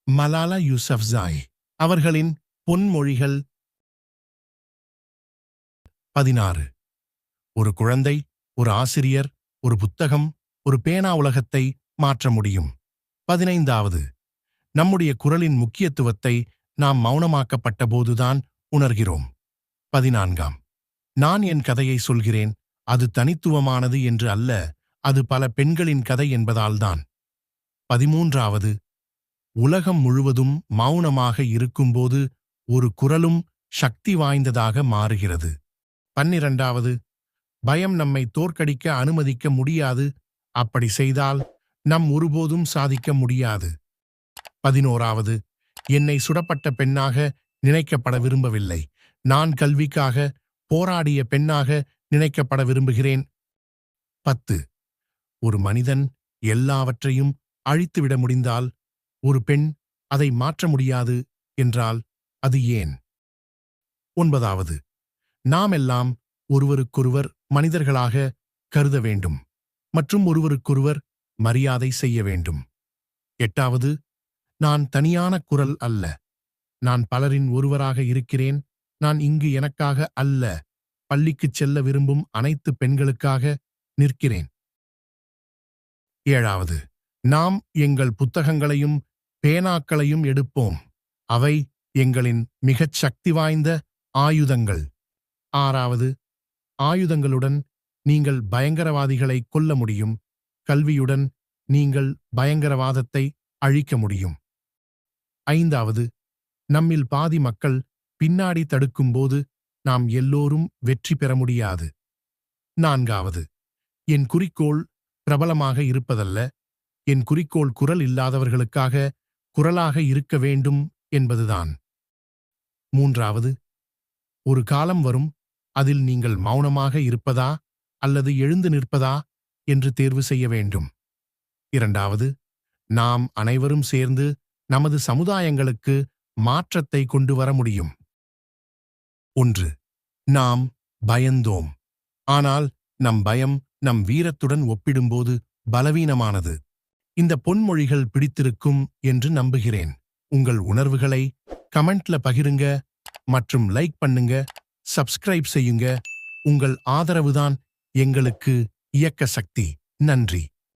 மலாலா யூசப்சாய் அவர்களின் பொன்மொழிகள். 16. ஒரு குழந்தை, ஒரு ஆசிரியர், ஒரு புத்தகம், ஒரு பேனா உலகத்தை மாற்ற முடியும். 15. நம்முடைய குரலின் முக்கியத்துவத்தை நாம் மௌனமாக்கப்பட்ட போதுதான் உணர்கிறோம். 14. நான் என் கதையை சொல்கிறேன், அது தனித்துவமானது என்று அல்ல, அது பல பெண்களின் கதை என்பதால்தான். 13. உலகம் முழுவதும் மௌனமாக இருக்கும்போது ஒரு குரலும் சக்தி வாய்ந்ததாக மாறுகிறது. 12. பயம் நம்மை தோற்கடிக்க அனுமதிக்க முடியாது, அப்படி செய்தால் நம் ஒருபோதும் சாதிக்க முடியாது. 11. என்னை சுடப்பட்ட பெண்ணாக நினைக்கப்பட விரும்பவில்லை, நான் கல்விக்காக போராடிய பெண்ணாக நினைக்கப்பட விரும்புகிறேன். 10. ஒரு மனிதன் எல்லாவற்றையும் அழித்துவிட முடிந்தால், ஒரு பெண் அதை மாற்ற முடியாது என்றால் அது ஏன்? 9. நாமெல்லாம் ஒருவருக்கொருவர் மனிதர்களாக கருத வேண்டும் மற்றும் ஒருவருக்கொருவர் மரியாதை செய்ய வேண்டும். 8. நான் தனியான குரல் அல்ல, நான் பலரின் ஒருவராக இருக்கிறேன், நான் இங்கு எனக்காக அல்ல, பள்ளிக்குச் செல்ல விரும்பும் அனைத்து பெண்களுக்காக நிற்கிறேன். 7. நாம் எங்கள் புத்தகங்களையும் பேனாக்களையும் எடுப்போம், அவை எங்களின் மிகச் சக்தி வாய்ந்த ஆயுதங்கள். 6. ஆயுதங்களுடன் நீங்கள் பயங்கரவாதிகளை கொல்ல முடியும், கல்வியுடன் நீங்கள் பயங்கரவாதத்தை அழிக்க முடியும். 5. நம்மில் பாதி மக்கள் பின்னாடி தடுக்கும்போது நாம் எல்லோரும் வெற்றி பெற முடியாது. 4. என் குறிக்கோள் பிரபலமாக இருப்பதல்ல, என் குறிக்கோள் குரல் இல்லாதவர்களுக்காக குரலாக இருக்க வேண்டும் என்பதுதான். 3. ஒரு காலம் வரும், அதில் நீங்கள் மௌனமாக இருப்பதா அல்லது எழுந்து நிற்பதா என்று தேர்வு செய்ய வேண்டும். 2. நாம் அனைவரும் சேர்ந்து நமது சமுதாயங்களுக்கு மாற்றத்தை கொண்டு வர முடியும். 1. நாம் பயந்தோம், ஆனால் நம் பயம் நம் வீரத்துடன் ஒப்பிடும்போது பலவீனமானது. இந்த பொன்மொழிகள் பிடித்திருக்கும் என்று நம்புகிறேன். உங்கள் உணர்வுகளை கமெண்ட்ல பகிருங்க மற்றும் லைக் பண்ணுங்க, சப்ஸ்கிரைப் செய்யுங்க. உங்கள் ஆதரவுதான் எங்களுக்கு இயக்க சக்தி. நன்றி.